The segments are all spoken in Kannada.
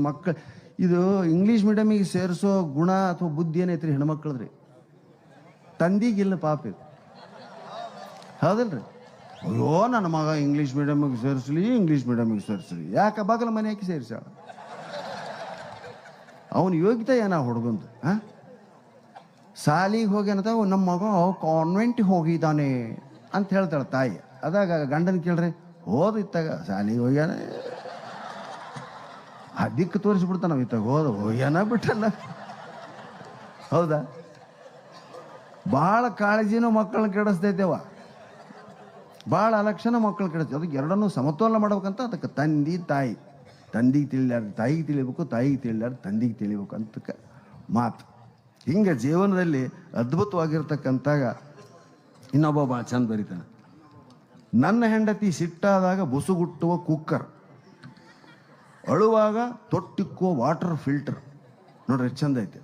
ಮಕ್ಕಳು ಇದು ಇಂಗ್ಲೀಷ್ ಮೀಡಿಯಮಿಗೆ ಸೇರಿಸೋ ಗುಣ ಅಥವಾ ಬುದ್ಧಿ ಏನೈತ್ರಿ ಹೆಣ್ಮಕ್ಳದ್ರಿ, ತಂದಿಗಿಲ್ಲ ಪಾಪ ಇದು, ಹೌದಲ್ರಿ? ಅಯ್ಯೋ ನನ್ನ ಮಗ ಇಂಗ್ಲೀಷ್ ಮೀಡಿಯಮಿಗೆ ಸೇರಿಸ್ಲಿ, ಯಾಕೆ ಬಾಗಲ ಮನೆ ಹಾಕಿ ಸೇರಿಸ ಅವನು ಯೋಗ್ಯತೆ ಏನ ಹುಡುಗಂದು? ಸಾಲಿಗೆ ಹೋಗ್ಯಾನದ ನಮ್ಮ ಮಗ ಕಾನ್ವೆಂಟಿಗೆ ಹೋಗಿದ್ದಾನೆ ಅಂತ ಹೇಳ್ತಾಳೆ ತಾಯಿ. ಅದಾಗ ಗಂಡನ ಕೇಳ್ರಿ, ಹೋದ ಇತ್ತಾಗ ಸಾಲಿಗೆ ಹೋಗ್ಯಾನ, ದಿಕ್ಕು ತೋರಿಸ್ಬಿಡ್ತಾನ, ಇತ್ತಾಗ ಹೋಗ್ಯಾನ ಬಿಟ್ಟಲ್ಲ. ಹೌದಾ? ಭಾಳ ಕಾಳಜಿನೂ ಮಕ್ಕಳನ್ನ ಕೆಡಿಸ್ತೈತೆವ, ಭಾಳ ಅಲಕ್ಷಣ ಮಕ್ಕಳು ಕೆಡಿಸ್ತೇವೆ. ಅದಕ್ಕೆ ಎರಡನ್ನೂ ಸಮತೋಲನ ಮಾಡ್ಬೇಕಂತ ಅದಕ್ಕೆ ತಂದೆ ತಾಯಿ, ತಂದೆಗೆ ತಿಳಿಲಾರ್ದು ತಾಯಿಗೆ ತಿಳಿಬೇಕು, ತಾಯಿಗೆ ತಿಳಿಲಾರ್ದು ತಂದೆಗೆ ತಿಳಿಬೇಕು ಅಂತ ಮಾತು. ಹಿಂಗೆ ಜೀವನದಲ್ಲಿ ಅದ್ಭುತವಾಗಿರ್ತಕ್ಕಂತಾಗ ಇನ್ನೊಬ್ಬ ಭಾಳ ಚಂದ ಬರೀತಾನೆ. ನನ್ನ ಹೆಂಡತಿ ಸಿಟ್ಟಾದಾಗ ಬುಸುಗುಟ್ಟುವ ಕುಕ್ಕರ್, ಅಳುವಾಗ ತೊಟ್ಟಿಕ್ಕುವ ವಾಟರ್ ಫಿಲ್ಟರ್. ನೋಡ್ರಿ ಎಷ್ಟು ಚಂದ ಐತೆ.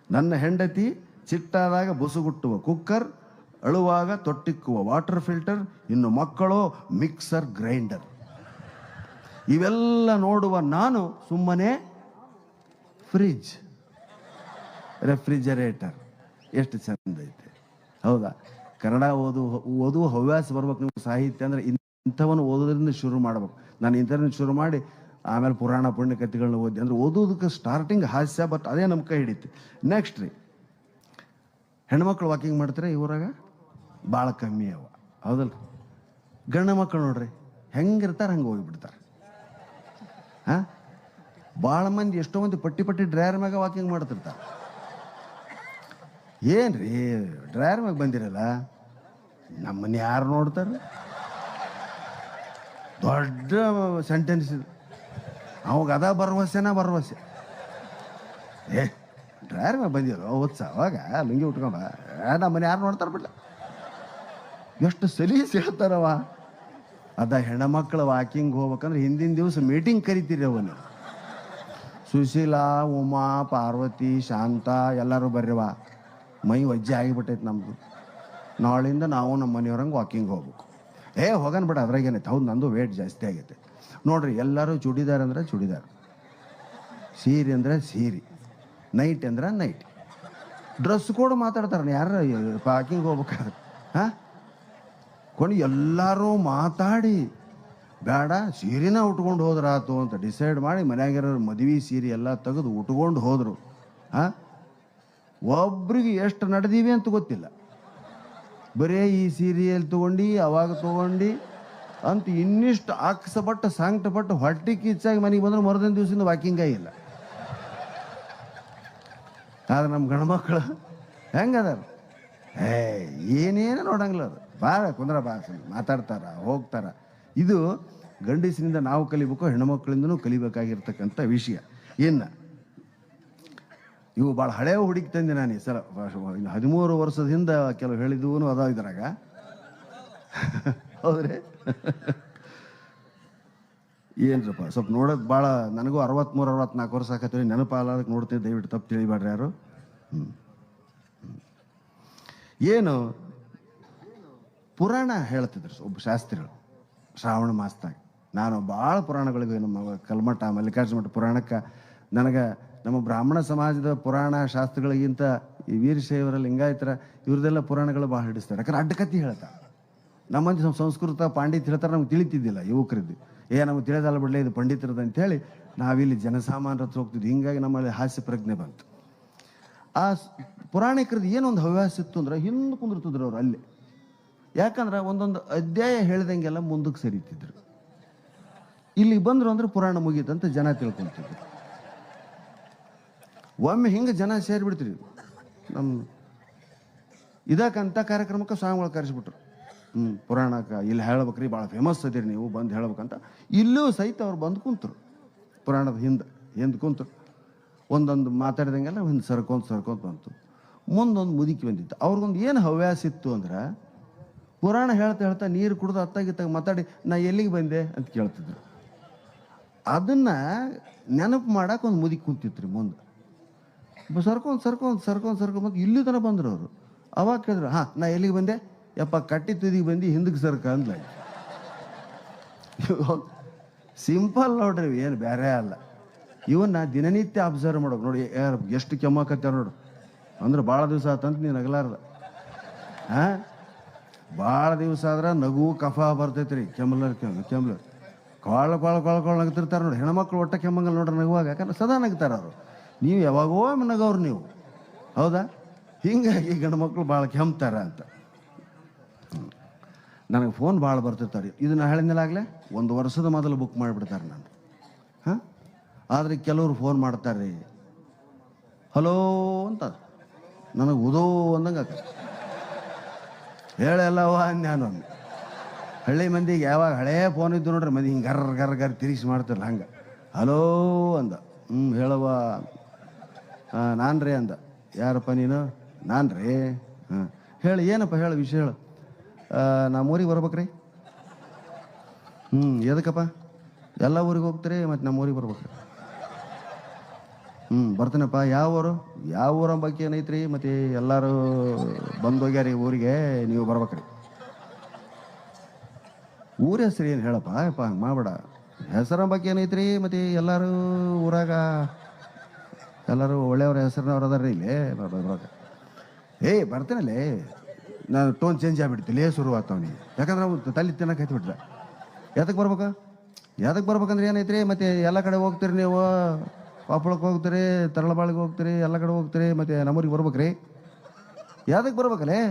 ನನ್ನ ಹೆಂಡತಿ ಸಿಟ್ಟಾದಾಗ ಬುಸುಗುಟ್ಟುವ ಕುಕ್ಕರ್, ಅಳುವಾಗ ತೊಟ್ಟಿಕ್ಕುವ ವಾಟರ್ ಫಿಲ್ಟರ್, ಇನ್ನು ಮಕ್ಕಳು ಮಿಕ್ಸರ್ ಗ್ರೈಂಡರ್. ಇವೆಲ್ಲ ನೋಡುವ ನಾನು ಸುಮ್ಮನೆ ಫ್ರಿಜ್, ರೆಫ್ರಿಜರೇಟರ್. ಎಷ್ಟು ಚಂದ ಐತೆ, ಹೌದಾ? ಕನ್ನಡ ಓದುವ ಹವ್ಯಾಸ ಬರ್ಬೇಕು ನಿಮ್ಗೆ. ಸಾಹಿತ್ಯ ಅಂದರೆ ಇಂಥವನ್ನು ಓದೋದ್ರಿಂದ ಶುರು ಮಾಡ್ಬೇಕು. ನಾನು ಇಂಥವ್ರನ್ನ ಶುರು ಮಾಡಿ ಆಮೇಲೆ ಪುರಾಣ ಪುಣ್ಯ ಕಥೆಗಳನ್ನ ಓದಿ ಅಂದರೆ ಓದೋದಕ್ಕೆ ಸ್ಟಾರ್ಟಿಂಗ್ ಹಾಸ್ಯ, ಬಟ್ ಅದೇ ನಮ್ಮ ಕೈ ಹಿಡಿತು. ನೆಕ್ಸ್ಟ್ ರೀ, ಹೆಣ್ಮಕ್ಳು ವಾಕಿಂಗ್ ಮಾಡ್ತಾರೆ ಇವರಾಗ ಭಾಳ ಕಮ್ಮಿ ಅವ, ಹೌದಲ್ಲ? ಗಂಡ ಮಕ್ಕಳು ನೋಡ್ರಿ ಹೆಂಗಿರ್ತಾರೆ ಹಂಗೆ ಹೋಗಿಬಿಡ್ತಾರೆ. ಭಾಳ ಮಂದಿ, ಎಷ್ಟೋ ಮಂದಿ ಪಟ್ಟಿ ಡ್ರೈವರ್ ಮ್ಯಾಗ ವಾಕಿಂಗ್ ಮಾಡ್ತಿರ್ತಾರೆ. ಏನ್ರಿ ಡ್ರೈವರ್ ಮ್ಯಾಗ ಬಂದಿರಲ್ಲ, ನಮ್ಮನ್ನ ಯಾರು ನೋಡ್ತಾರೆ? ದೊಡ್ಡ ಸೆಂಟೆನ್ಸ್ ಇದು. ಅವಾಗ ಅದ ಭರವಸೆ. ಡ್ರೈವರ್ ಮ್ಯಾಗ ಬಂದಿರೋ ಅವಾಗ ಲುಂಗಿ ಉಟ್ಕೊಂಡ ನಮ್ಮನ್ನ ಯಾರು ನೋಡ್ತಾರೆ ಬಿಡ್ಲ? ಎಷ್ಟು ಸಲೀಸ್ ಹೇಳ್ತಾರವ. ಅದ ಹೆಣ್ಮಕ್ಳು ವಾಕಿಂಗ್ ಹೋಗ್ಬೇಕಂದ್ರೆ ಹಿಂದಿನ ದಿವಸ ಮೀಟಿಂಗ್ ಕರಿತೀರಿ ಅವನು. ಸುಶೀಲಾ, ಉಮಾ, ಪಾರ್ವತಿ, ಶಾಂತ ಎಲ್ಲರೂ ಬರ್ರಿವ, ಮೈ ವಜ್ಜೆ ಆಗಿಬಿಟ್ಟೈತೆ ನಮ್ಮದು, ನಾಳಿಂದ ನಾವು ನಮ್ಮ ಮನೆಯವ್ರಂಗೆ ವಾಕಿಂಗ್ ಹೋಗ್ಬೇಕು. ಹೋಗೋಣ ಬಿಡ, ಅದ್ರಾಗೇನೈತೆ. ಹೌದು, ನಂದು ವೇಟ್ ಜಾಸ್ತಿ ಆಗೈತೆ. ನೋಡ್ರಿ, ಎಲ್ಲರೂ ಚೂಡಿದಾರ್ ಅಂದರೆ ಚೂಡಿದಾರ್, ಸೀರೆ ಅಂದರೆ ಸೀರೆ, ನೈಟ್ ಅಂದ್ರೆ ನೈಟ್. ಡ್ರೆಸ್ ಕೂಡ ಮಾತಾಡ್ತಾರೆ ಯಾರು ವಾಕಿಂಗ್ ಹೋಗ್ಬೇಕಾದ್ರೆ. ಕೊಂಡು ಎಲ್ಲರೂ ಮಾತಾಡಿ ಬೇಡ ಸೀರೆನ ಉಟ್ಕೊಂಡು ಹೋದ್ರಾತು ಅಂತ ಡಿಸೈಡ್ ಮಾಡಿ ಮನ್ಯಾಗಿರೋರು ಮದುವೆ ಸೀರೆ ಎಲ್ಲ ತೆಗೆದು ಉಟ್ಕೊಂಡು ಹೋದರು. ಒಬ್ರಿಗೆ ಎಷ್ಟು ನಡೆದೀವಿ ಅಂತ ಗೊತ್ತಿಲ್ಲ. ಬರೇ ಈ ಸೀರೆಯಲ್ಲಿ ತೊಗೊಂಡು ಅವಾಗ ತೊಗೊಂಡು ಅಂತ ಇನ್ನಿಷ್ಟು ಆಕ್ಸಪಟ್ಟು ಸಂಕಟಪಟ್ಟು ಹೊಟ್ಟೆ ಕಿಚ್ಚಾಗಿ ಮನೆಗೆ ಬಂದ್ರೆ ಮರದಿನ ದಿವಸದಿಂದ ವಾಕಿಂಗ್ ಆಗಿಲ್ಲ. ಆದ್ರೆ ನಮ್ಮ ಗಂಡ್ಮಕ್ಳು ಹೆಂಗದಾರ, ಏನೇನು ನೋಡಂಗಿಲ್ಲ. ಅದು ಭಾಳ ಕುಂದ್ರ ಮಾತಾಡ್ತಾರ, ಹೋಗ್ತಾರ. ಇದು ಗಂಡಸಿನಿಂದ ನಾವು ಕಲಿಬೇಕು, ಹೆಣ್ಮಕ್ಳಿಂದನೂ ಕಲಿಬೇಕಾಗಿರ್ತಕ್ಕಂಥ ವಿಷಯ. ಇನ್ನು ಇವು ಭಾಳ ಹಳೆಯ ಹುಡುಕಿ ತಂದೆ ನಾನು ಈ ಸಲ 13 ವರ್ಷದಿಂದ ಕೆಲವು ಹೇಳಿದ್ವು ಅದಾವ ಇದ್ರಾಗ. ಹೌದ್ರಿ? ಏನ್ರಪ್ಪ ಸ್ವಲ್ಪ ನೋಡೋದು ಭಾಳ, ನನಗೂ 63-64 ವರ್ಷ ಆಕತ್ತೀವಿ, ನೆನಪಾಲಕ್ಕೆ ನೋಡ್ತೀವಿ, ದಯವಿಟ್ಟು ತಪ್ಪು ತಿಳಿಬೇಡ್ರಿ ಯಾರು. ಏನು ಪುರಾಣ ಹೇಳ್ತಿದ್ರು ಒಬ್ಬ ಶಾಸ್ತ್ರಿಗಳು ಶ್ರಾವಣ ಮಾಸದಾಗ. ನಾನು ಭಾಳ ಪುರಾಣಗಳಿಗೆ, ನಮ್ಮ ಕಲ್ಮಠ ಮಲ್ಲಿಕಾರ್ಜುನ ಮಠ ಪುರಾಣಕ್ಕೆ, ನನಗೆ ನಮ್ಮ ಬ್ರಾಹ್ಮಣ ಸಮಾಜದ ಪುರಾಣ ಶಾಸ್ತ್ರಗಳಿಗಿಂತ ಈ ವೀರಶೈವರ ಲಿಂಗಾಯತರ ಇವ್ರದೆಲ್ಲ ಪುರಾಣಗಳು ಭಾಳ ಹಿಡಿಸ್ತಾರೆ. ಯಾಕಂದ್ರೆ ಅಡ್ಡಕತ್ತಿ ಹೇಳ್ತಾರೆ. ನಮ್ಮಂತ ಸಂಸ್ಕೃತ ಪಾಂಡಿತ್ಯ ಹೇಳ್ತಾರೆ, ನಮ್ಗೆ ತಿಳಿತಿದ್ದಿಲ್ಲ ಯುವಕರಿದ್ದು. ನಮ್ಗೆ ತಿಳಿದಲ್ಲ ಬಿಡಲೇ ಇದು ಪಂಡಿತರದ್ದು ಅಂತೇಳಿ ನಾವಿಲ್ಲಿ ಜನಸಾಮಾನ್ಯರ ಹತ್ರ ಹೋಗ್ತಿದ್ವಿ. ಹಿಂಗಾಗಿ ನಮ್ಮಲ್ಲಿ ಹಾಸ್ಯ ಪ್ರಜ್ಞೆ ಬಂತು. ಆ ಪುರಾಣಿಕರದ್ದು ಏನೊಂದು ಹವ್ಯಾಸ ಇತ್ತು ಅಂದ್ರೆ ಹಿಂದೆ ಕುಂದಿರ್ತಿದ್ರು ಅವ್ರು ಅಲ್ಲಿ. ಯಾಕಂದ್ರೆ ಒಂದೊಂದು ಅಧ್ಯಾಯ ಹೇಳಿದಂಗೆಲ್ಲ ಮುಂದಕ್ಕೆ ಸರಿತಿದ್ರು. ಇಲ್ಲಿಗೆ ಬಂದರು ಅಂದ್ರೆ ಪುರಾಣ ಮುಗೀತಂತ ಜನ ತಿಳ್ಕೊಂತಿದ್ರು. ಒಮ್ಮೆ ಹಿಂಗೆ ಜನ ಸೇರಿಬಿಡ್ತೀರಿ. ನಮ್ಮ ಇದಕ್ಕಂಥ ಕಾರ್ಯಕ್ರಮಕ್ಕೆ ಸ್ವಾಮಿಗಳು ಕರೆಸಿಬಿಟ್ರು. ಪುರಾಣಕ್ಕೆ ಇಲ್ಲಿ ಹೇಳ್ಬೇಕ್ರಿ, ಭಾಳ ಫೇಮಸ್ ಅದಿರಿ ನೀವು, ಬಂದು ಹೇಳ್ಬೇಕಂತ. ಇಲ್ಲೂ ಸಹಿತ ಅವ್ರು ಬಂದು ಕುಂತರು. ಪುರಾಣದ ಹಿಂದೆ ಕುಂತರು. ಒಂದೊಂದು ಮಾತಾಡಿದಂಗೆಲ್ಲ ಹಿಂದೆ ಸರ್ಕೊಂತ ಬಂತು. ಮುಂದೊಂದು ಮುದುಕಿ ಬಂದಿತ್ತು. ಅವ್ರಿಗೊಂದು ಏನು ಹವ್ಯಾಸ ಇತ್ತು ಅಂದ್ರೆ, ಪುರಾಣ ಹೇಳ್ತಾ ನೀರು ಕುಡಿದು ಅತ್ತಾಗಿತ್ತಾಗ ಮಾತಾಡಿ ನಾ ಎಲ್ಲಿಗೆ ಬಂದೆ ಅಂತ ಕೇಳ್ತಿದ್ರು. ಅದನ್ನು ನೆನಪು ಮಾಡಕ್ಕೆ ಒಂದು ಮುದುಕಿ ಕುಂತಿತ್ರಿ ಮುಂದೆ. ಸರ್ಕೊಂಡ್ ಇಲ್ಲಿ ತನಕ ಬಂದರು ಅವರು. ಅವಾಗ ಕೇಳಿದ್ರು, ನಾ ಎಲ್ಲಿಗೆ ಬಂದೆ? ಯಪ್ಪ ಕಟ್ಟಿ ತುದಿಗೆ ಬಂದು ಹಿಂದಕ್ಕೆ ಸರ್ಕ ಅಂದ್ಲ. ಸಿಂಪಲ್ ನೋಡ್ರಿ, ಏನು ಬೇರೆ ಅಲ್ಲ. ಇವನ್ನ ದಿನನಿತ್ಯ ಅಬ್ಸರ್ವ್ ಮಾಡೋದು ನೋಡಿ, ಯಾರು ಎಷ್ಟು ಕೆಮ್ಮಕತ್ತಾರ ನೋಡು. ಅಂದ್ರೆ ಭಾಳ ದಿವಸ ಆತಂತ ನೀನು ನಗಲಾರ್ದ. ಹಾಂ, ಭಾಳ ದಿವಸ ಆದ್ರೆ ನಗು ಕಫ ಬರ್ತೈತೆ ರೀ. ಕೆಮ್ಮಲರ್ ಕೊಳ ನಗ್ತಿರ್ತಾರೆ ನೋಡಿ. ಹೆಣ್ಮಕ್ಳು ಒಟ್ಟ ಕೆಮ್ಮಂಗಲ್ ನೋಡ್ರಿ ನಗುವಾಗ, ಯಾಕಂದ್ರೆ ಸದಾ ನಗ್ತಾರ ಅವರು. ನೀವು ಯಾವಾಗೋ ನಗವ್ರು ನೀವು, ಹೌದಾ? ಹೀಗಾಗಿ ಗಂಡು ಮಕ್ಕಳು ಭಾಳ ಕೆಮ್ತಾರ ಅಂತ. ನನಗೆ ಫೋನ್ ಭಾಳ ಬರ್ತಿರ್ತಾರೆ. ಇದನ್ನ ಹೇಳಿದ್ಮೇಲಾಗಲೇ 1 ವರ್ಷದ ಮೊದಲು ಬುಕ್ ಮಾಡಿಬಿಡ್ತಾರೆ ನಾನು. ಹಾಂ, ಆದರೆ ಕೆಲವರು ಫೋನ್ ಮಾಡ್ತಾರೆ ರೀ, ಹಲೋ ಅಂತ. ನನಗೆ ಉದೋ ಅಂದಂಗೆ ಆಗ ಹೇಳಲ್ಲವ ನಾನು. ಹಳ್ಳಿ ಮಂದಿಗೆ ಯಾವಾಗ ಹಳೇ ಫೋನ್ ಇದ್ದು ನೋಡ್ರಿ, ಮಂದಿ ಹಿಂಗೆ ಗರ್ ತಿರುಗಿಸಿ ಮಾಡ್ತಿರಲ್ಲ ಹಂಗೆ. ಹಲೋ ಅಂದ. ಹೇಳವ್ವ. ನಾನು ರೀ ಅಂದ. ಯಾರಪ್ಪ ನೀನು? ನಾನು ರೀ. ಹಾಂ, ಹೇಳಿ ಏನಪ್ಪ, ಹೇಳು ವಿಷಯ ಹೇಳು. ನಮ್ಮೂರಿಗೆ ಬರ್ಬೇಕ್ರಿ. ಎದಕ್ಕಪ್ಪ? ಎಲ್ಲ ಊರಿಗೆ ಹೋಗ್ತೀರಿ, ಮತ್ತು ನಮ್ಮೂರಿಗೆ ಬರ್ಬೇಕ್ರಿ. ಬರ್ತೀನಪ್ಪ. ಯಾವ ಊರ ಬಗ್ಗೆ ಏನೈತ್ರಿ? ಮತ್ತು ಎಲ್ಲರೂ ಬಂದೋಗ್ಯಾರಿ ಊರಿಗೆ, ನೀವು ಬರ್ಬೇಕ್ರಿ. ಊರ ಹೆಸರು ಏನು ಹೇಳಪ್ಪ? ಯಪ್ಪ ಹಂಗೆ ಮಾಡಬೇಡ. ಹೆಸರ ಬಗ್ಗೆ ಏನೈತ್ರಿ? ಮತ್ತು ಎಲ್ಲರೂ ಊರಾಗ ಎಲ್ಲರೂ ಒಳ್ಳೆಯವ್ರ ಹೆಸರಿನವ್ರು ಅದಾರ ಇಲ್ಲಿ ಬರೋಕೆ. ಬರ್ತೀನಲ್ಲೇ. ನಾನು ಟೋನ್ ಚೇಂಜ್ ಆಗಿಬಿಡ್ತಿಲ್ಲ, ಶುರುವಾಗ್ತಾವನಿಗೆ. ಯಾಕಂದ್ರೆ ನಾವು ತಲೆ ತಿನ್ನಕ್ಕೆ ಹತ್ಬಿಟ್ರೆ. ಯಾತಕ್ಕೆ ಬರ್ಬೇಕಂದ್ರೆ ಏನೈತ್ರಿ? ಮತ್ತು ಎಲ್ಲ ಕಡೆ ಹೋಗ್ತೀರಿ ನೀವು. ಕೊಪ್ಪಳಕ್ಕೆ ಹೋಗ್ತೀರಿ, ತರಳಬಾಳಿಗೆ ಹೋಗ್ತೀರಿ, ಎಲ್ಲ ಕಡೆ ಹೋಗ್ತೀರಿ, ಮತ್ತು ನಮ್ಮೂರಿಗೆ ಬರ್ಬೇಕ್ರಿ. ಯಾವ್ದಕ್ಕೆ ಬರ್ಬೇಕಲ್ಲೇ?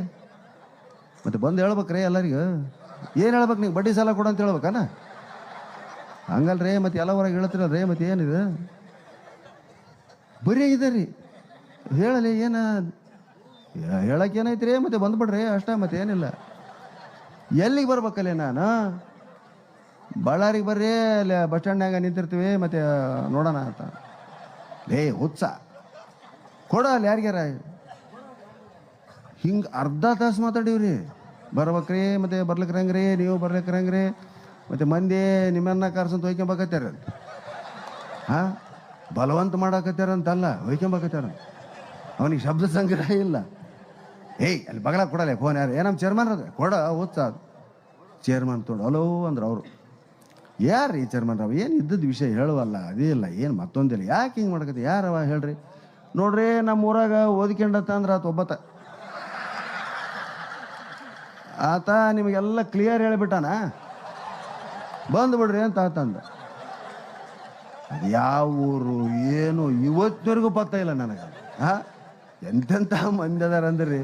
ಮತ್ತು ಬಂದು ಹೇಳ್ಬೇಕ್ರಿ ಎಲ್ಲರಿಗೂ. ಏನು ಹೇಳ್ಬೇಕು ನೀವು? ಬಡ್ಡಿ ಸಾಲ ಕೊಡು ಅಂತ ಹೇಳ್ಬೇಕಾನ? ಹಂಗಲ್ರಿ, ಮತ್ತು ಎಲ್ಲ ಹೊರಗೆ ಹೇಳ್ತಿರಲ್ರಿ, ಮತ್ತು ಏನಿದೆ? ಬರೀ ಇದೆ ರೀ. ಹೇಳಲಿ, ಏನು ಹೇಳಕ್ಕೆ ಏನೈತ್ರಿ? ಮತ್ತು ಬಂದ್ಬಿಡ್ರಿ ಅಷ್ಟೇ, ಮತ್ತು ಏನಿಲ್ಲ. ಎಲ್ಲಿಗೆ ಬರ್ಬೇಕಲ್ಲೇ ನಾನು? ಬಳ್ಳಾರಿಗೆ ಬರ್ರಿ, ಅಲ್ಲಿ ಬಸ್ ಸ್ಟ್ಯಾಂಡ್ನಾಗ ನಿಂತಿರ್ತೀವಿ, ಮತ್ತು ನೋಡೋಣ ಅಂತ. ಹುಚ್ಚ ಕೊಡ ಅಲ್ಲಿ ಯಾರಿಗ್ಯಾರ. ಹಿಂಗೆ ಅರ್ಧ ತಾಸು ಮಾತಾಡೀವ್ರಿ. ಬರ್ಬೇಕ್ರಿ, ಮತ್ತು ಬರ್ಲಿಕ್ಕೆ ಹೆಂಗ್ರಿ, ನೀವು ಬರ್ಲಿಕ್ಕೆ ಹೆಂಗ್ರಿ, ಮತ್ತು ಮಂದಿ ನಿಮ್ಮನ್ನ ಕರ್ಸಂತ ಹೊಯ್ಕೊಂಬಕತ್ಯಾರ. ಹಾಂ, ಬಲವಂತ ಮಾಡಾಕತ್ಯಾರಂತಲ್ಲ, ಹೊಯ್ಕೊಂಬಕತ್ಯಾರ. ಅವನಿಗೆ ಶಬ್ದ ಸಂಗ್ರಹ ಇಲ್ಲ. ಅಲ್ಲಿ ಬಗಲ ಕೊಡಲ್ಲ ಫೋನ್. ಯಾರು? ನಮ್ಮ ಚೇರ್ಮನ್ ಅದ ಕೊಡ. ಹುಚ್ಚ ಚೇರ್ಮನ್ ತೊಡು. ಹಲೋ ಅಂದ್ರೆ ಅವರು ಯಾರು ಈ ಚೇರ್ಮನ್ ರಾವ್? ಏನು ಇದ್ದದ್ದು ವಿಷಯ ಹೇಳುವಲ್ಲ, ಅದೇ ಇಲ್ಲ, ಏನು ಮತ್ತೊಂದಿಲ್ಲ. ಯಾಕೆ ಹಿಂಗೆ ಮಾಡಕತ್ತಿ? ಯಾರವ ಹೇಳ್ರಿ? ನೋಡ್ರಿ, ನಮ್ಮ ಊರಾಗ ಓದ್ಕೊಂಡತ್ತ ಅಂದ್ರೆ ಆತ ಒಬ್ಬತ್ತ. ಆತ ನಿಮಗೆಲ್ಲ ಕ್ಲಿಯರ್ ಹೇಳಿಬಿಟ್ಟಾನ, ಬಂದುಬಿಡ್ರಿ ಅಂತ ಆತಂದ. ಅದು ಯಾವ ಊರು ಏನು ಇವತ್ತಿನವರೆಗೂ ಪತ್ತ ಇಲ್ಲ ನನಗೆ. ಹಾಂ, ಎಂತೆಂಥ ಮಂದಿ ಅದಾರ ಅಂದ್ರೆ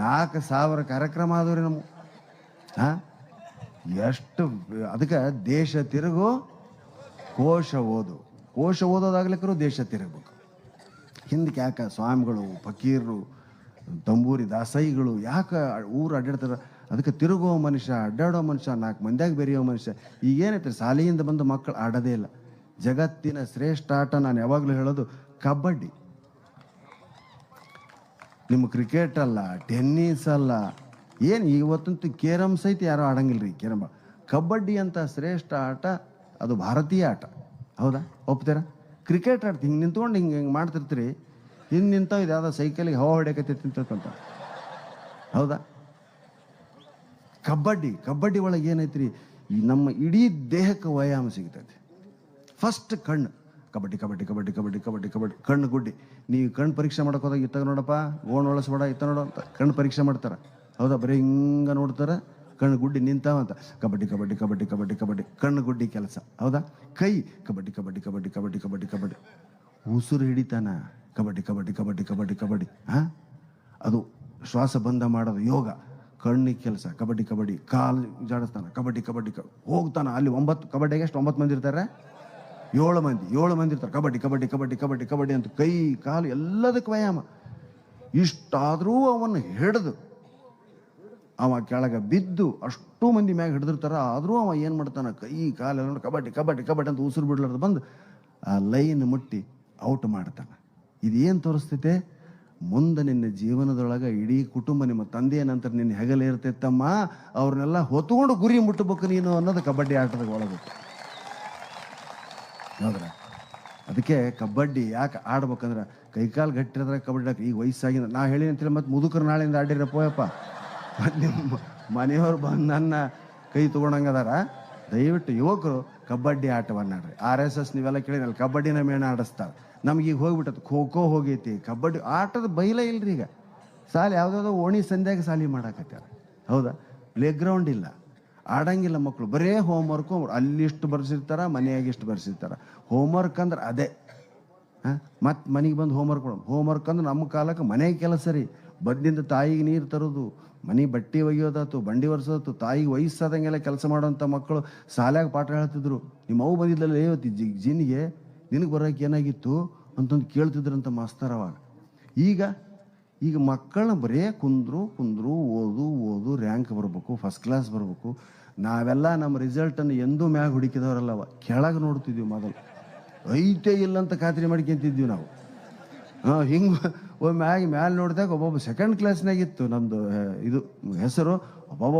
4,000 ಕಾರ್ಯಕ್ರಮ ಆದವ್ರಿ ನಮ್ಮ. ಹಾಂ, ಎಷ್ಟು ಅದಕ್ಕೆ ದೇಶ ತಿರುಗು ಕೋಶ ಓದು. ಕೋಶ ಓದೋದಾಗ್ಲಿಕ್ಕೂ ದೇಶ ತಿರುಗಬೇಕು. ಹಿಂದಕ್ಕೆ ಯಾಕೆ ಸ್ವಾಮಿಗಳು, ಫಕೀರರು, ತಂಬೂರಿ ದಾಸೈಗಳು ಯಾಕೆ ಊರು ಅಡ್ಡಾಡ್ತಾರೆ? ಅದಕ್ಕೆ ತಿರುಗೋ ಮನುಷ್ಯ, ಅಡ್ಡಾಡೋ ಮನುಷ್ಯ, 4 ಮಂದಿಯಾಗಿ ಬೆರೆಯೋ ಮನುಷ್ಯ. ಈಗೇನೈತೆ, ಶಾಲೆಯಿಂದ ಬಂದು ಮಕ್ಕಳು ಆಡೋದೇ ಇಲ್ಲ. ಜಗತ್ತಿನ ಶ್ರೇಷ್ಠ ಆಟ ನಾನು ಯಾವಾಗಲೂ ಹೇಳೋದು ಕಬಡ್ಡಿ. ನಿಮ್ಮ ಕ್ರಿಕೆಟ್ ಅಲ್ಲ, ಟೆನ್ನಿಸ್ ಅಲ್ಲ, ಏನು ಇವತ್ತಂತೂ ಕೇರಮ್ ಸಹಿತ ಯಾರೂ ಆಡಂಗಿಲ್ಲ ರೀ. ಕಬಡ್ಡಿ ಅಂತ ಶ್ರೇಷ್ಠ ಆಟ, ಅದು ಭಾರತೀಯ ಆಟ. ಹೌದಾ? ಒಪ್ತೀರಾ? ಕ್ರಿಕೆಟ್ ಆಡ್ತಿ ಹಿಂಗೆ ನಿಂತ್ಕೊಂಡು ಹಿಂಗೆ ಮಾಡ್ತಿರ್ತೀರಿ, ಹಿಂದೆ ನಿಂತಾವ ಇದು ಯಾವುದೋ ಸೈಕಲಿಗೆ ಹವಾ ಹೊಡ್ಯಕತ್ತೈತಿ ತಿಂತಕ್ಕಂಥ. ಹೌದಾ? ಕಬಡ್ಡಿ ಒಳಗೆ ಏನೈತ್ರಿ? ಈ ನಮ್ಮ ಇಡೀ ದೇಹಕ್ಕೆ ವ್ಯಾಯಾಮ ಸಿಗ್ತೈತಿ. ಫಸ್ಟ್ ಕಣ್ಣು ಕಬಡ್ಡಿ. ಕಣ್ಣು ಗುಡ್ಡಿ. ನೀವು ಕಣ್ಣು ಪರೀಕ್ಷೆ ಮಾಡೋಕೆ ಹೋದಾಗ ಇತ್ತಾಗ ನೋಡಪ್ಪ, ಓಣ್ ಒಳಸ್ಬೇಡ, ಇತ್ತ ನೋಡು ಅಂತ ಕಣ್ಣು ಪರೀಕ್ಷೆ ಮಾಡ್ತಾರೆ. ಹೌದಾ? ಬರೀ ಹಿಂಗೆ ನೋಡ್ತಾರೆ, ಕಣ್ಣು ಗುಡ್ಡಿ ನಿಂತಾವಂತ. ಕಬಡ್ಡಿ ಕಣ್ಣು ಗುಡ್ಡಿ ಕೆಲಸ. ಹೌದಾ? ಕೈ ಕಬಡ್ಡಿ. ಉಸಿರು ಹಿಡಿತಾನ. ಕಬಡ್ಡಿ. ಹಾಂ, ಅದು ಶ್ವಾಸ ಬಂಧ ಮಾಡೋದು ಯೋಗ. ಕಣ್ಣಿಗೆ ಕೆಲಸ ಕಬಡ್ಡಿ. ಕಾಲು ಜಾಡಿಸ್ತಾನೆ. ಕಬಡ್ಡಿ ಹೋಗ್ತಾನೆ. ಅಲ್ಲಿ 9 ಕಬಡ್ಡಿಗೆ ಎಷ್ಟು 9 ಮಂದಿ ಇರ್ತಾರೆ? 7 ಮಂದಿ ಇರ್ತಾರೆ. ಕಬಡ್ಡಿ ಅಂತ ಕೈ ಕಾಲು ಎಲ್ಲದಕ್ಕೆ ವ್ಯಾಯಾಮ. ಇಷ್ಟಾದರೂ ಅವನ್ನ ಹಿಡಿದು ಅವ ಕೆಳಗೆ ಬಿದ್ದು ಅಷ್ಟು ಮಂದಿ ಮ್ಯಾಗ ಹಿಡಿದಿರ್ತಾರ. ಆದರೂ ಅವ ಏನು ಮಾಡ್ತಾನೆ? ಕೈ ಕಾಲೆಲ್ಲ ಕಬಡ್ಡಿ ಅಂತ ಉಸಿರು ಬಿಡ್ಲಾರ್ದು ಬಂದು ಆ ಲೈನ್ ಮುಟ್ಟಿ ಔಟ್ ಮಾಡ್ತಾನೆ. ಇದೇನು ತೋರಿಸ್ತೈತೆ? ಮುಂದೆ ನಿನ್ನ ಜೀವನದೊಳಗೆ ಇಡೀ ಕುಟುಂಬ, ನಿಮ್ಮ ತಂದೆಯ ನಂತರ ನಿನ್ನ ಹೆಗಲೇ ಇರ್ತೈತಮ್ಮ, ಅವ್ರನ್ನೆಲ್ಲ ಹೊತ್ಕೊಂಡು ಗುರಿ ಮುಟ್ಟಬೇಕು ನೀನು ಅನ್ನೋದು ಕಬಡ್ಡಿ ಆಟದ ಒಳಗೆ. ಹೌದ್ರ? ಅದಕ್ಕೆ ಕಬಡ್ಡಿ ಯಾಕೆ ಆಡ್ಬೇಕಂದ್ರೆ ಕೈಕಾಲು ಗಟ್ಟಿರದ್ರೆ ಕಬಡ್ಡಿ ಆಟ. ಈಗ ವಯಸ್ಸಾಗಿನ ನಾ ಹೇಳಿ ಅಂತೇಳಿ ಮತ್ತೆ ಮುದುಕರು ನಾಳೆಯಿಂದ ಆಡಿರಪ್ಪೋಯಪ್ಪ, ಮತ್ತು ನಿಮ್ಮ ಮನೆಯವ್ರು ಬಂದು ನನ್ನ ಕೈ ತೊಗೊಂಡಂಗದಾರ. ದಯವಿಟ್ಟು ಯುವಕರು ಕಬಡ್ಡಿ ಆಟವನ್ನು ಆಡ್ರಿ. RSS ನೀವೆಲ್ಲ ಕೇಳಿರಲ್ಲ, ಕಬಡ್ಡಿನ ಮೇಣ ಆಡಿಸ್ತಾರೆ. ನಮ್ಗೆ ಈಗ ಹೋಗ್ಬಿಟ್ಟದು, ಖೋ ಖೋ ಹೋಗೈತಿ, ಕಬಡ್ಡಿ ಆಟದ ಬೈಲೇ ಇಲ್ರಿ ಈಗ. ಸಾಲಿ ಯಾವುದಾದ್ರು ಓಣಿ ಸಂಧ್ಯಾಗ ಸಾಲಿ ಮಾಡಾಕತ್ಯಾರ. ಹೌದಾ? ಪ್ಲೇ ಗ್ರೌಂಡ್ ಇಲ್ಲ, ಆಡಂಗಿಲ್ಲ ಮಕ್ಕಳು, ಬರೇ ಹೋಮ್ವರ್ಕು. ಅಲ್ಲಿಷ್ಟು ಬರ್ಸಿರ್ತಾರ, ಮನೆಯಾಗ ಇಷ್ಟು ಬರ್ಸಿರ್ತಾರ. ಹೋಮ್ವರ್ಕ್ ಅಂದ್ರೆ ಅದೇ. ಮತ್ತು ಮನೆಗೆ ಬಂದು ಹೋಮ್ವರ್ಕ್ ಅಂದ್ರೆ ನಮ್ಮ ಕಾಲಕ್ಕೆ ಮನೆಗೆ ಕೆಲಸ ರೀ. ಬದ್ನಿಂದ ತಾಯಿಗೆ ನೀರು ತರೋದು, ಮನೆ ಬಟ್ಟೆ ಒಗೆಯೋದಾತು, ಬಂಡಿ ಒರೆಸೋದಾತು, ತಾಯಿಗೆ ವಯಸ್ಸಾದಂಗೆಲ್ಲ ಕೆಲಸ ಮಾಡೋಂಥ ಮಕ್ಕಳು ಶಾಲ್ಯಾಗ ಪಾಠ ಹೇಳ್ತಿದ್ರು. ನಿಮ್ಮ ಅವು ಬಂದಿದ್ದಲ್ಲ ಇವತ್ತು ಜಿನ್ನಿಗೆ ನಿನಗೆ ಬರೋಕೆ ಏನಾಗಿತ್ತು ಅಂತಂದು ಕೇಳ್ತಿದ್ರಂತ ಮಾಸ್ತರ್ ಅವಾಗ. ಈಗ ಮಕ್ಕಳನ್ನ ಬರೇ ಕುಂದ್ರು ಓದು ರ್ಯಾಂಕ್ ಬರಬೇಕು, ಫಸ್ಟ್ ಕ್ಲಾಸ್ ಬರಬೇಕು. ನಾವೆಲ್ಲ ನಮ್ಮ ರಿಸಲ್ಟನ್ನು ಎಂದೂ ಮ್ಯಾಗ ಹುಡುಕಿದವರಲ್ಲವ, ಕೆಳಗೆ ನೋಡ್ತಿದ್ವಿ. ಮೊದಲು ಐತೆ ಇಲ್ಲ ಅಂತ ಖಾತ್ರಿ ಮಾಡ್ಕೊಂತಿದ್ವಿ ನಾವು. ಹಿಂಗೆ ಮ್ಯಾಲೆ ನೋಡಿದಾಗ ಒಬ್ಬೊಬ್ಬ ಸೆಕೆಂಡ್ ಕ್ಲಾಸ್ನಾಗಿತ್ತು ನಮ್ಮದು ಇದು ಹೆಸರು. ಒಬ್ಬೊಬ್ಬ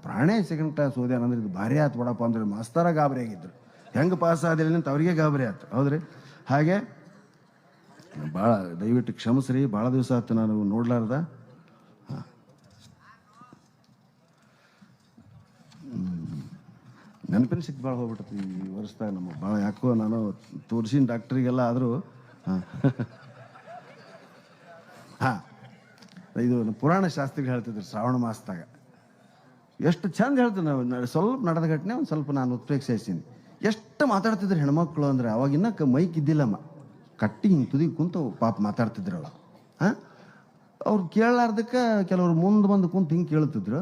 ಪ್ರಾಣೇ ಸೆಕೆಂಡ್ ಕ್ಲಾಸ್ ಓದ್ಯಾನಂದ್ರೆ ಇದು ಭಾರಿ ಆಯ್ತು ಬಡಪ್ಪ ಅಂದ್ರೆ ಮಾಸ್ತರ ಗಾಬರಿ ಆಗಿದ್ರು. ಹೆಂಗೆ ಪಾಸ್ ಆದಿಲ್ಲ ಅಂತ ಅವ್ರಿಗೆ ಗಾಬರಿ ಆಯ್ತು. ಹೌದ್ರಿ? ಹಾಗೆ ಭಾಳ ದಯವಿಟ್ಟು ಕ್ಷಮಿಸ್ರಿ, ಭಾಳ ದಿವಸ ಆಯ್ತು ನಾನು ನೋಡ್ಲಾರ್ದ. ನೆನಪಿನ ಸಿಕ್ಕ ಭಾಳ ಹೋಗ್ಬಿಟ್ಟತಿ ಈ ವರ್ಷದಾಗ ನಮಗೆ ಭಾಳ. ಯಾಕೋ ನಾನು ತೋರಿಸಿನ ಡಾಕ್ಟ್ರಿಗೆಲ್ಲ ಆದರೂ ಇದು ಪುರಾಣ ಶಾಸ್ತ್ರಿಗಳು ಹೇಳ್ತಿದ್ರು ಶ್ರಾವಣ ಮಾಸದಾಗ ಎಷ್ಟು ಚಂದ ಹೇಳ್ತಿದ್ರು. ನಾವು ಸ್ವಲ್ಪ ನಡೆದ ಘಟನೆ ಒಂದು ಸ್ವಲ್ಪ ನಾನು ಉತ್ಪ್ರೇಕ್ಷಿಸ್ತೀನಿ. ಎಷ್ಟು ಮಾತಾಡ್ತಿದ್ರು ಹೆಣ್ಮಕ್ಳು ಅಂದರೆ. ಅವಾಗಿನ್ನ ಮೈಕ್ ಇದ್ದಿಲ್ಲಮ್ಮ, ಕಟ್ಟಿ ಹಿಂಗೆ ತುದಿ ಕುಂತು ಪಾಪ ಮಾತಾಡ್ತಿದ್ರು ಅವ. ಅವ್ರು ಕೇಳಲಾರ್ದಕ್ಕೆ ಕೆಲವ್ರು ಮುಂದೆ ಬಂದು ಕುಂತು ಹಿಂಗೆ ಕೇಳ್ತಿದ್ರು.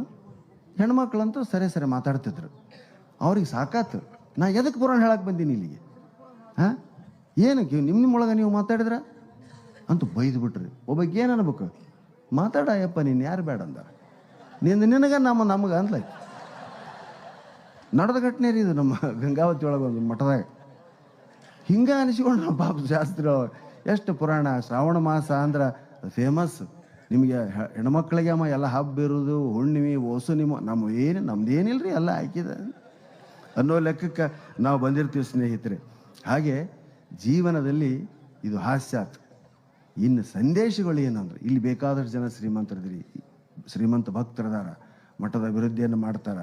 ಹೆಣ್ಮಕ್ಳಂತೂ ಸರಿ ಮಾತಾಡ್ತಿದ್ರು. ಅವ್ರಿಗೆ ಸಾಕಾತು, ನಾ ಎದಕ್ಕೆ ಪುರಾಣ ಹೇಳಕ್ಕೆ ಬಂದೀನಿ ಇಲ್ಲಿಗೆ, ಏನಕ್ಕೆ ನಿಮ್ಮೊಳಗೆ ನೀವು ಮಾತಾಡಿದ್ರ ಅಂತೂ ಬೈದು ಬಿಟ್ರಿ. ಒಬ್ಬಗೆ ಏನು ಅನ್ಬೇಕು, ಮಾತಾಡಯಪ್ಪ ನೀನು ಯಾರು ಬೇಡ ಅಂದಾರ, ನಿನಗೆ ನಮಗೆ ಅಂದ್ಲಾಯ್ತು. ನಡೆದ ಘಟನೆ ರೀ ಇದು ನಮ್ಮ ಗಂಗಾವತಿ ಒಳಗೆ ಒಂದು ಮಠದಾಗ. ಹಿಂಗೆ ಅನಿಸ್ಕೊಂಡು ನಮ್ಮ ಪಾಪ ಶಾಸ್ತ್ರ ಎಷ್ಟು ಪುರಾಣ. ಶ್ರಾವಣ ಮಾಸ ಅಂದ್ರೆ ಫೇಮಸ್. ನಿಮಗೆ ಹೆಣ್ಮಕ್ಳಿಗೆ ಅಮ್ಮ ಎಲ್ಲ ಹಬ್ಬ ಇರೋದು, ಹುಣ್ಣಿಮೆ, ಓಸು ನಿಮ್ಮ ನಮ್ದೇನಿಲ್ಲ ರೀ, ಎಲ್ಲ ಹಾಕಿದ ಅನ್ನೋ ಲೆಕ್ಕಕ್ಕೆ ನಾವು ಬಂದಿರ್ತೀವಿ ಸ್ನೇಹಿತರೆ. ಹಾಗೆ ಜೀವನದಲ್ಲಿ ಇದು ಹಾಸ್ಯಾತ್. ಇನ್ನು ಸಂದೇಶಗಳು ಏನಂದ್ರೆ, ಇಲ್ಲಿ ಬೇಕಾದಷ್ಟು ಜನ ಶ್ರೀಮಂತ ಭಕ್ತರದಾರ, ಮಠದ ಅಭಿವೃದ್ಧಿಯನ್ನು ಮಾಡ್ತಾರ.